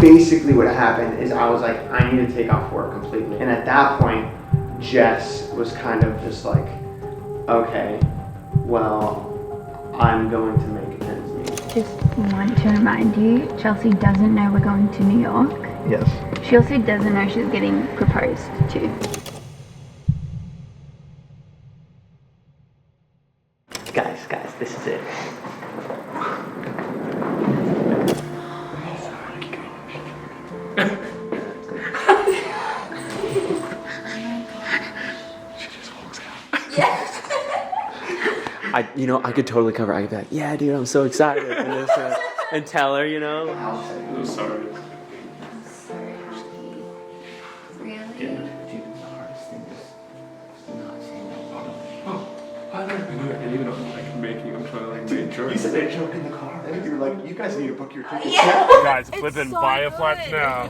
basically what happened is I was like, I need to take off work completely. And at that point, Jess was kind of just like, okay, well, I'm going to make ends meet. Just want to remind you, Chelsea doesn't know we're going to New York. Yes. She also doesn't know she's getting proposed to. Guys, this is it. I could totally cover. I could be like, yeah, dude, I'm so excited, and tell her, I'm sorry. I'm so happy. Really? Dude, the hardest thing is not saying no. Oh, I don't know. And even I'm like making, I'm trying to like make sure. You said a joke in the car. You were like, you guys need to book your tickets. Yeah. Guys, flipping so Fireflies good. now.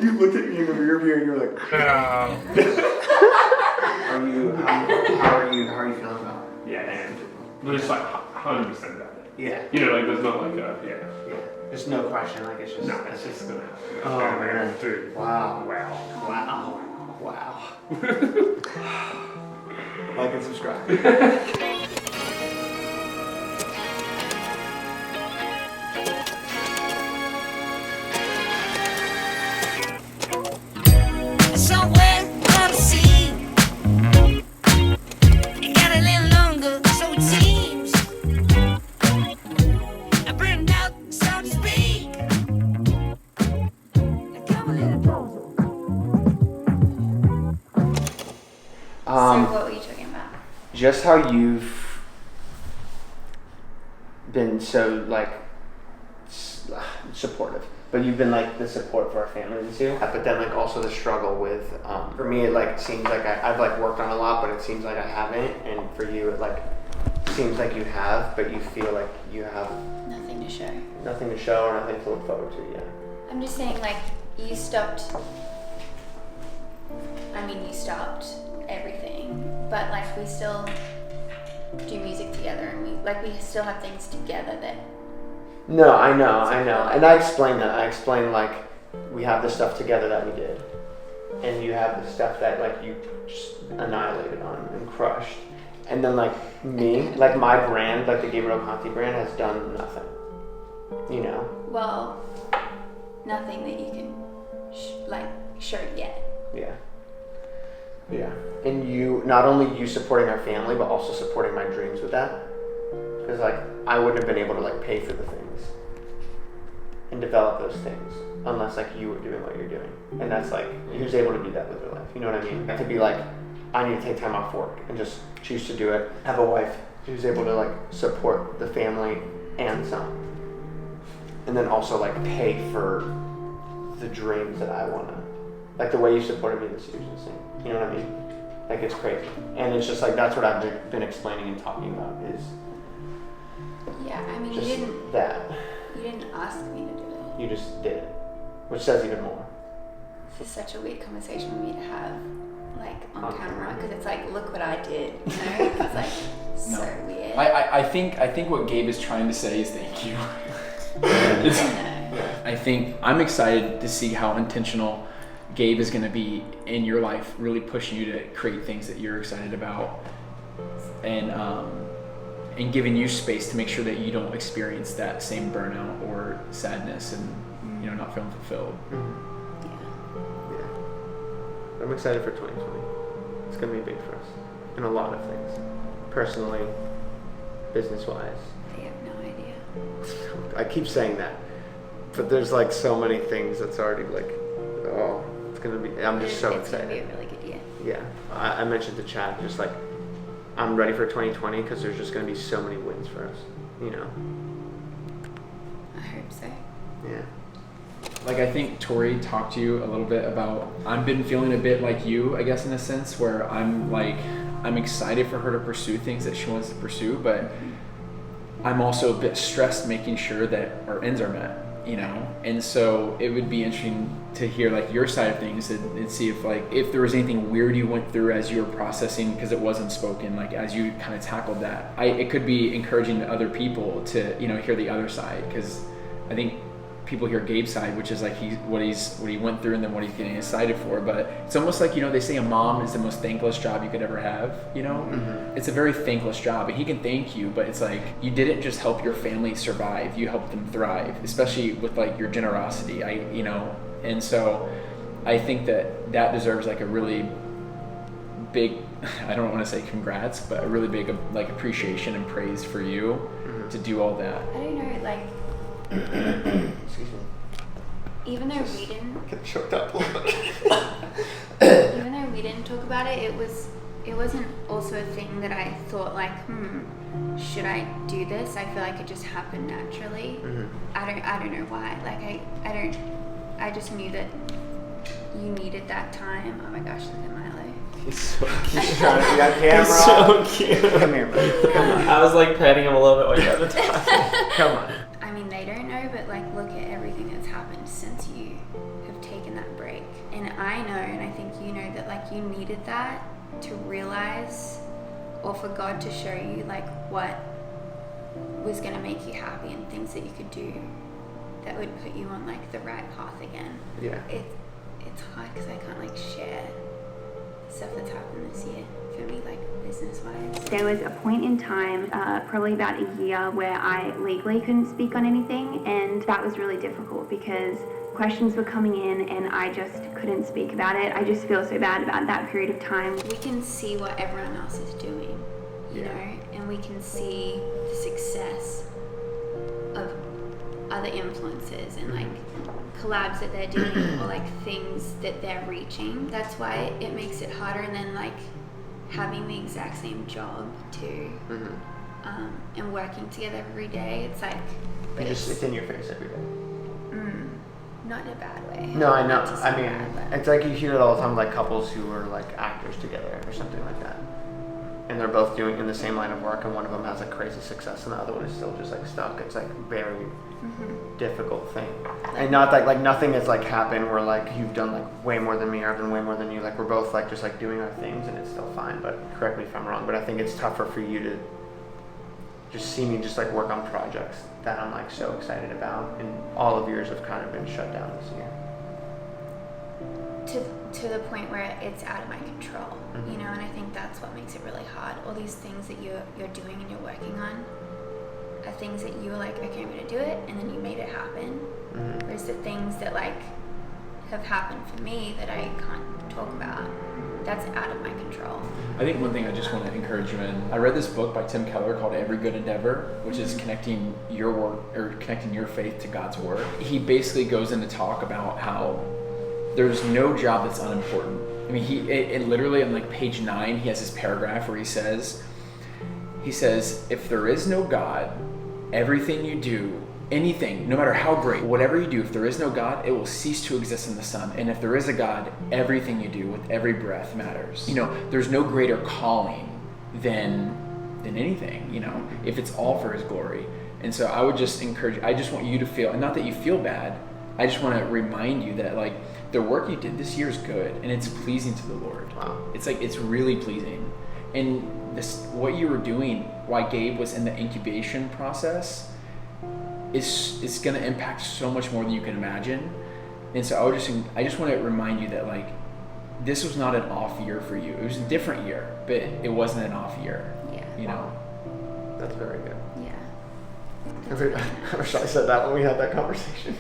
You looked at me in the rear view and you were like, No. how are you feeling about it? Yeah, and we're just like 100% about it. Yeah. You know, like there's not like a, yeah. There's no question, like it's just. No, it's just gonna happen. Oh, man. Dude. Wow. Wow. Like and subscribe. Somewhere on the sea. It got a little longer, so it seems. I burned out, so to speak. Come a little closer. So what were you talking about? Just how you've been so like supportive, but you've been like the support for our family too. But then like also the struggle with for me it like seems like I've like worked on a lot, but it seems like I haven't, and for you it like seems like you have, but you feel like you have Nothing to show. nothing to show or nothing to look forward to yet. I'm just saying, like, you stopped everything, but like we still do music together, and we still have things together that. No, I know, and I explained that. I explained like we have the stuff together that we did, and you have the stuff that like you just annihilated on and crushed, and then like me, like my brand, like the Gabriel Conte brand, has done nothing. You know. Well, nothing that you can show yet. Yeah. Yeah. And you, not only you supporting our family, but also supporting my dreams with that. Because like I wouldn't have been able to like pay for the things and develop those things unless like you were doing what you're doing. And that's like, who's able to do that with their life? You know what I mean? To be like, I need to take time off work and just choose to do it. Have a wife who's able to like support the family and some. And then also like pay for the dreams that I want to, like the way you supported me this year is insane. You know what I mean? Like it's crazy. And it's just like, that's what I've been explaining and talking about is Yeah, I mean, just you didn't ask me to do it. You just did it, which says even more. This is such a weird conversation for me to have, like, on camera, because it's like, look what I did, you know? It's like, so weird. I think what Gabe is trying to say is thank you. I think I'm excited to see how intentional Gabe is going to be in your life, really pushing you to create things that you're excited about, and giving you space to make sure that you don't experience that same burnout or sadness and not feeling fulfilled. I'm excited for 2020. It's gonna be big for us in a lot of things, personally, business-wise. I have no idea. I keep saying that, but there's like so many things that's already like, oh, it's gonna be. I'm just so excited. It's gonna be a really good year. Yeah, I mentioned to Chad just like I'm ready for 2020 because there's just gonna be so many wins for us. You know. I hope so. Yeah. Like I think Tori talked to you a little bit about, I've been feeling a bit like you, I guess, in a sense where I'm excited for her to pursue things that she wants to pursue, but I'm also a bit stressed making sure that our ends are met, and so it would be interesting to hear like your side of things and see if there was anything weird you went through as you were processing, because it wasn't spoken, like as you kind of tackled that. It could be encouraging to other people to hear the other side, because I think people hear Gabe's side, which is like what he went through and then what he's getting excited for. But it's almost like, they say a mom is the most thankless job you could ever have. It's a very thankless job, and he can thank you, but it's like you didn't just help your family survive, you helped them thrive, especially with like your generosity. And so I think that deserves like a really big, I don't want to say congrats, but a really big like appreciation and praise for you to do all that. I don't know, like, Excuse me. even though we didn't, Get choked up a little bit. even though we didn't talk about it, it wasn't also a thing that I thought like, should I do this? I feel like it just happened naturally. I don't know why. Like I just knew that you needed that time. Oh my gosh, look at Milo. He's so cute. He's trying to be on camera. He's so cute. Come here, buddy. Come on. I was like petting him a little bit while you had the time. Come on. I mean, they don't know, but like, look at everything that's happened since you have taken that break. And I know, and I think you know that like you needed that to realize, or for God to show you like what was going to make you happy and things that you could do that would put you on like the right path again. Yeah. It's hard because I can't like share stuff that's happened this year for me, like business-wise. There was a point in time, probably about a year, where I legally couldn't speak on anything, and that was really difficult because questions were coming in and I just couldn't speak about it. I just feel so bad about that period of time. We can see what everyone else is doing, you know, and we can see the success of other influencers and like collabs that they're doing or like things that they're reaching. That's why it makes it harder. And then like having the exact same job too, and working together every day, it's like It's in your face every day. not in a bad way. No, I know. Not to say I mean, bad, but- it's like you hear it all the time, like couples who are like actors together or something like that, and they're both doing in the same line of work, and one of them has like crazy success, and the other one is still just like stuck. It's like very difficult thing, and not like nothing has like happened where like you've done like way more than me or I've done way more than you. Like we're both like just like doing our things, and it's still fine. But correct me if I'm wrong. But I think it's tougher for you to just see me just like work on projects that I'm like so excited about, and all of yours have kind of been shut down this year. To the point where it's out of my control, you know, and I think that's what makes it really hard. All these things that you're doing and you're working on are things that you were like, okay, I'm gonna do it, and then you made it happen. Whereas the things that like have happened for me that I can't talk about, that's out of my control. I think one thing I just want to encourage you in, I read this book by Tim Keller called Every Good Endeavor, which is connecting your work or connecting your faith to God's work. He basically goes into talk about how there's no job that's unimportant. I mean, it literally on like page 9, he has this paragraph where he says, if there is no God, everything you do, anything, no matter how great, whatever you do, if there is no God, it will cease to exist in the sun. And if there is a God, everything you do with every breath matters. You know, there's no greater calling than anything, you know, if it's all for his glory. And so I would just encourage, I just want you to feel, and not that you feel bad, I just want to remind you that like the work you did this year is good and it's pleasing to the Lord. Wow. It's like, it's really pleasing. And this, what you were doing, why Gabe was in the incubation process, is going to impact so much more than you can imagine. And so I just want to remind you that like this was not an off year for you. It was a different year, but it wasn't an off year. Yeah. You know. That's very good. Yeah. I wish I said that when we had that conversation.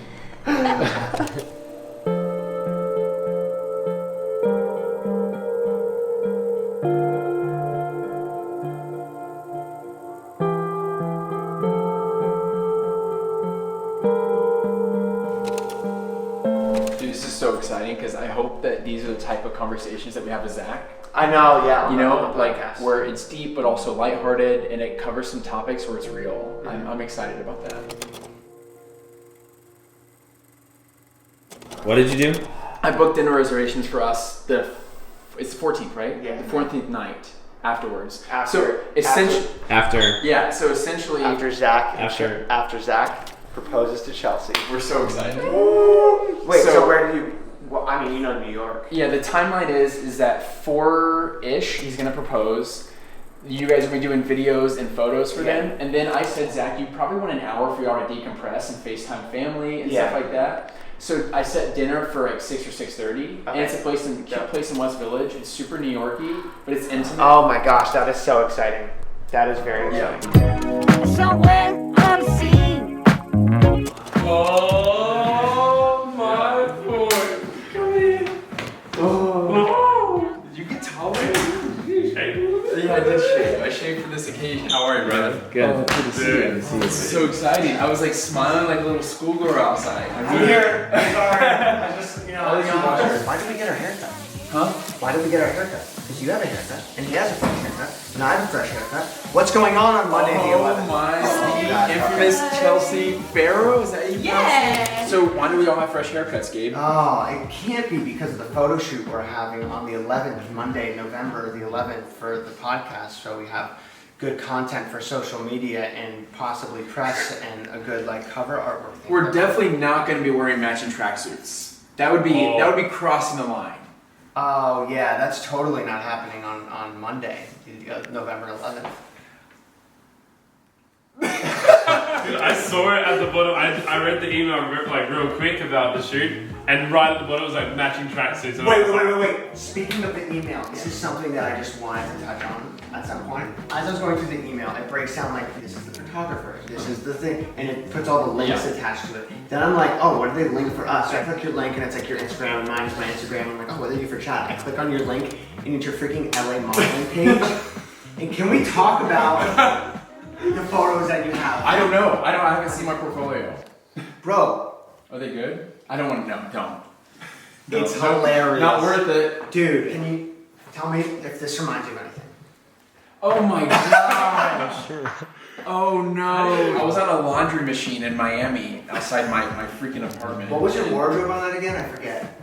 This is so exciting because I hope that these are the type of conversations that we have with Zach. I know, yeah. You know, on the like podcast. where it's deep but also lighthearted and it covers some topics where it's real. I'm excited about that. What did you do? I booked dinner reservations for us. It's the 14th, right? Yeah. The 14th night afterwards. After- so essentially, After. yeah. So essentially, after Zach proposes to Chelsea. we're so excited. Wait, so So- where do you? Well, I mean, you know New York. Yeah, the timeline is that 4-ish he's gonna propose. you guys will be doing videos and photos for them. And then I said, Zach, you probably want an hour for y'all to decompress and FaceTime family and stuff like that. So I set dinner for like 6 or 6:30, and it's a place in cute place in West Village. It's super New Yorky, but it's intimate. Oh my gosh, that is so exciting. That is very exciting. Somewhere on the scene. Oh my boy. Come in. Oh. Did you get taller? Did you shave a little bit? Yeah, I did shave. I shaved for this occasion. How are you, brother? Good. Oh, good to see you. It's so exciting. I was like smiling like a little schoolgirl outside. I'm here. I'm sorry. I just, you know, I'll let you watch her. why did we get our haircut? Huh? Why did we get our haircut? Because you have a haircut, and he has a fresh haircut, and I have a fresh haircut. What's going on Monday the 11th? Oh my, God. infamous Chelsea Farrow, is that you? Yeah. So why do we all have fresh haircuts, Gabe? Oh, it can't be because of the photo shoot we're having on the 11th, Monday, November the 11th for the podcast. So we have good content for social media and possibly press and a good like cover artwork thing. We're definitely not going to be wearing matching tracksuits. That would be crossing the line. Oh yeah, that's totally not happening on Monday, November 11th. Dude, I saw it at the bottom. I read the email real quick about the shoot, and right at the bottom was like matching tracksuits. and I was like, Wait. Speaking of the email, this is something that I just wanted to touch on at some point. As I was going through the email, it breaks down like, this is the photographer, this is the thing, and it puts all the links attached to it. Then I'm like, oh, what do they link for us? So I click your link, and it's like your Instagram, and mine's my Instagram. I'm like, oh, what do they do for chat? I click on your link, and it's your freaking LA modeling page. And can we talk about the photos that you have? I don't know. I haven't seen my portfolio. Bro. Are they good? I don't want to know. Don't. It's hilarious. Not worth it. Dude, can you tell me if this reminds you of anything? Oh my gosh. Oh no. I was on a laundry machine in Miami outside my freaking apartment. What was your wardrobe on that again? I forget.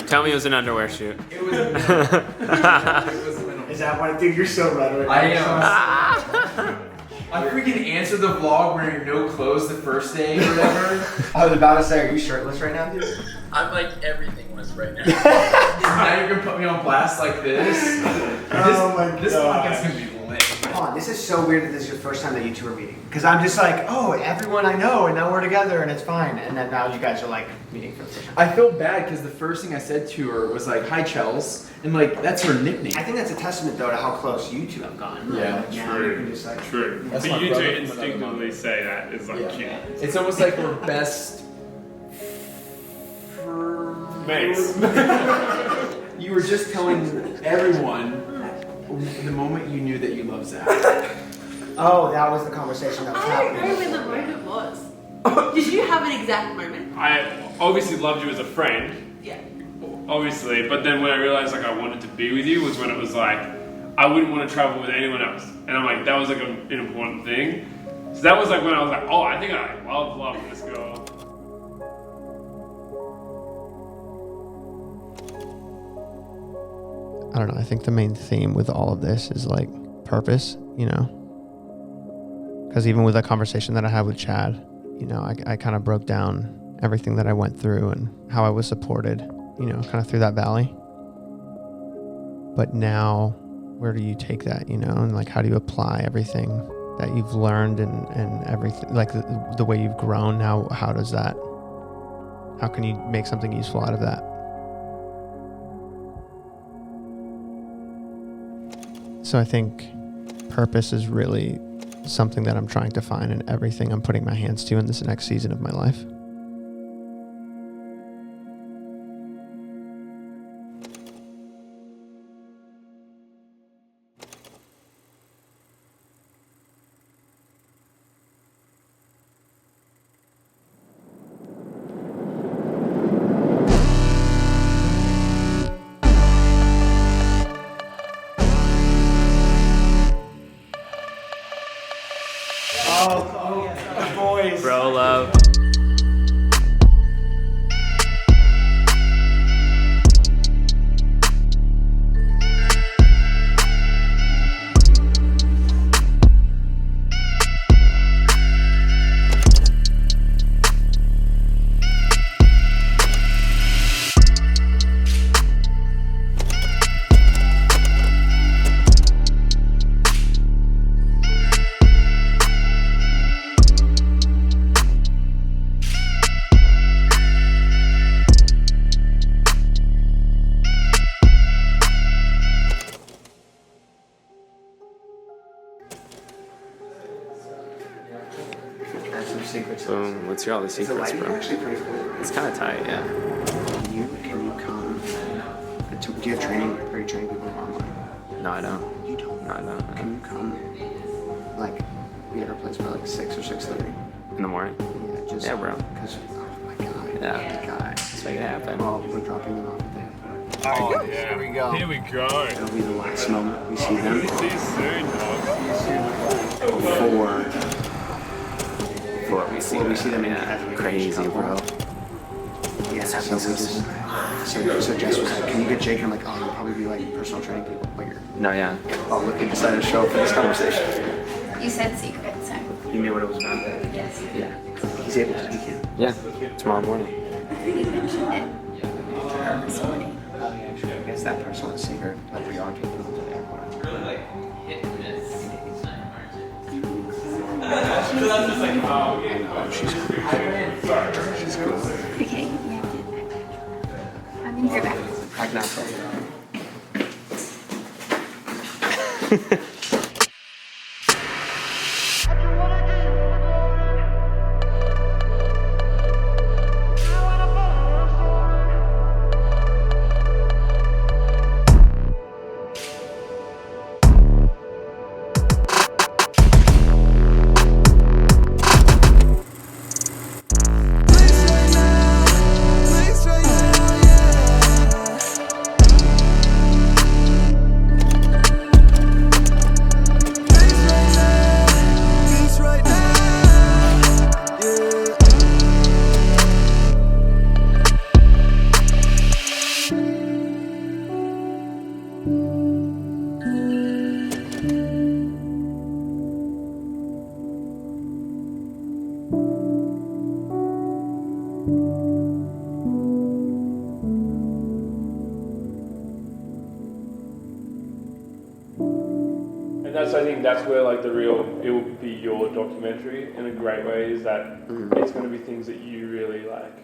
Tell me it was an underwear shoot. It was minimal. Is that what? Dude, you're so rhetoric. I am. I freaking answered the vlog wearing no clothes the first day or whatever. I was about to say, are you shirtless right now, dude? I'm like everything was right now. Now you're gonna put me on blast like this? This podcast's gonna be lit. Come on, this is so weird that this is your first time that you two are meeting. Because I'm just like, oh, everyone I know, and now we're together, and it's fine. And then now you guys are like meeting for the first time. I felt bad because the first thing I said to her was like, "Hi, Chels," and like that's her nickname. I think that's a testament, though, to how close you two have gotten. Yeah, Like, now you can just like, True. That's For my you brother to from another instinctively say that is like cute. It's almost like we're best Mates. You were just telling everyone the moment you knew that you loved Zach. oh, that was the conversation that was I don't know happening. when the moment was. Did you have an exact moment? I obviously loved you as a friend, Yeah. obviously, but then when I realized like I wanted to be with you was when it was like I wouldn't want to travel with anyone else, and I'm like that was like an important thing. So that was like when I was like, oh, I think I love this girl. I don't know. I think the main theme with all of this is like purpose, you know. Because even with that conversation that I had with Chad, you know, I kind of broke down everything that I went through and how I was supported, you know, kind of through that valley. But now, where do you take that, you know, and like how do you apply everything that you've learned and everything, like the way you've grown? How does that? How can you make something useful out of that? So I think purpose is really something that I'm trying to find in everything I'm putting my hands to in this next season of my life. Bro love. secrets. Boom. Let's hear all the Is the secrets, lighting bro. actually pretty cool? It's kind of tight, yeah. Can you come? Do you have training? Are you training people online? No, I don't. You don't. No, I don't. Can you come? Like, be at our place by like 6 or 6:30. In the morning? Yeah, just. Yeah, bro. Because my God. Yeah. My guy. Let's make it happen. Well, we're dropping them off at the airport. Oh, yeah. Here we go. Here we go. It'll be the last moment we see them See you soon, dog. before we see them in Yeah. Crazy, bro. Yeah, so we just. So Jess was like, "Can you get Jake?" And I'm like, "Oh, you'll probably be like personal training people." But you're. No, yeah. Oh, look, he decided to show up for this conversation. You said secret, so You knew what it was about. yes. Yeah. He's able to. He can. Yeah. Tomorrow morning. You mentioned it this morning. I guess that person was a secret, but we are taking them to the airport. She's cool. She's cool. Okay, yeah. I'm gonna go back. Back now, I think that's where like it will be your documentary in a great way, is that it's going to be things that you really like,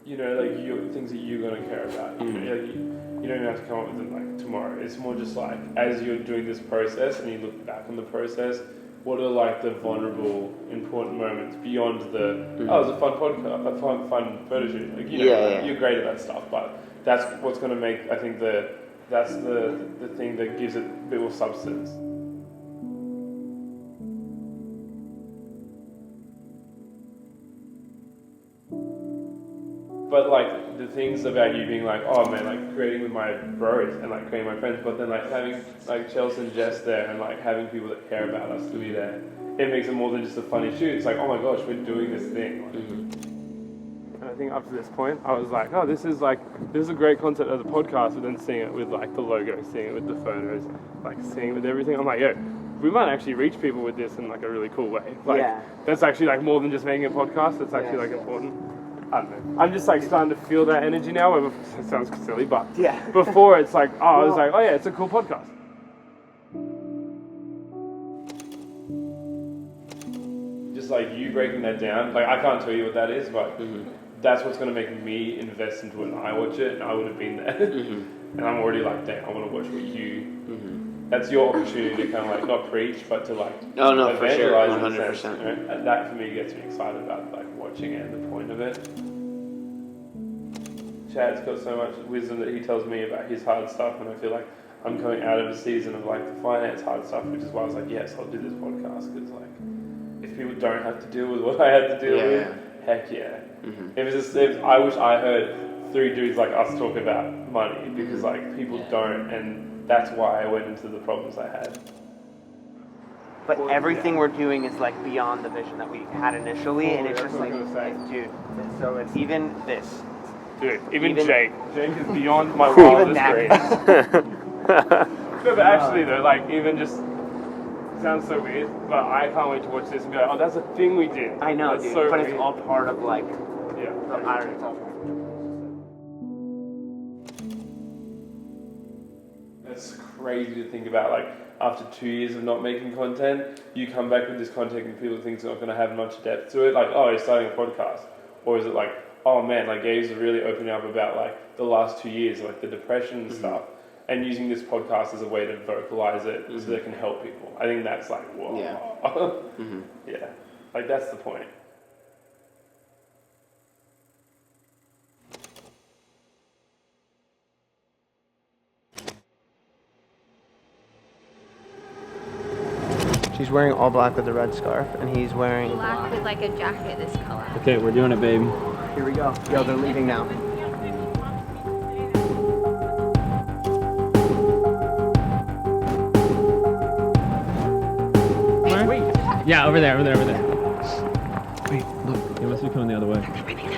things that you're going to care about. You don't have to come up with it like tomorrow. It's more just like, as you're doing this process and you look back on the process, what are like the vulnerable, important moments beyond the, it was a fun podcast, a fun photo shoot. Like, you're great at that stuff, but that's what's going to make, I think that's the thing that gives it a bit more substance. But like the things about you being like, oh man, like creating with my bros and like creating my friends, but then like having like Chelsea and Jess there and like having people that care about us to be there, it makes it more than just a funny shoot. It's like, oh my gosh, we're doing this thing. And I think up to this point, I was like, oh, this is a great concept as a podcast, but then seeing it with like the logo, seeing it with the photos, like seeing it with everything, I'm like, yo, we might actually reach people with this in like a really cool way. Like that's actually like more than just making a podcast. That's actually like important. I don't know. I'm just like starting to feel that energy now. It sounds silly, but before it's like, I was like, oh yeah, it's a cool podcast. Just like you breaking that down, like I can't tell you what that is, but that's what's going to make me invest into it. And I watch it, and I would have been there, and I'm already like, damn, I want to watch what you. That's your opportunity to kind of like not preach, but to like evangelize for sure, 100%. Right? And that for me gets me excited about like watching it and the point of it. Chad's got so much wisdom that he tells me about his hard stuff, and I feel like I'm coming out of a season of like the finance hard stuff, which is why I was like, yes, I'll do this podcast, because like if people don't have to deal with what I had to deal with, heck yeah. I wish I heard 3 dudes like us talk about money, because like people don't, and that's why I went into the problems I had. But everything we're doing is like beyond the vision that we had initially, and it's just like, dude, so it's even this. Dude, even Jake. Jake is beyond my wildest dreams. No, but actually though, like even just, sounds so weird, but I can't wait to watch this and go, oh, that's a thing we did. I know, that's dude, so but weird. it's all part of like, I don't know. It's crazy to think about, like, after 2 years of not making content, you come back with this content and people think it's not going to have much depth to it. Like, oh, you're starting a podcast. Or is it like, oh man, like Gabe's really opening up about like the last 2 years, like the depression and stuff, and using this podcast as a way to vocalize it so that it can help people. I think that's like, whoa. Yeah. Like that's the point. She's wearing all black with a red scarf, and he's wearing Black with like a jacket this color. Okay, we're doing it, babe. Here we go. Yo, they're leaving now. Yeah, over there. Wait, look. They must be coming the other way.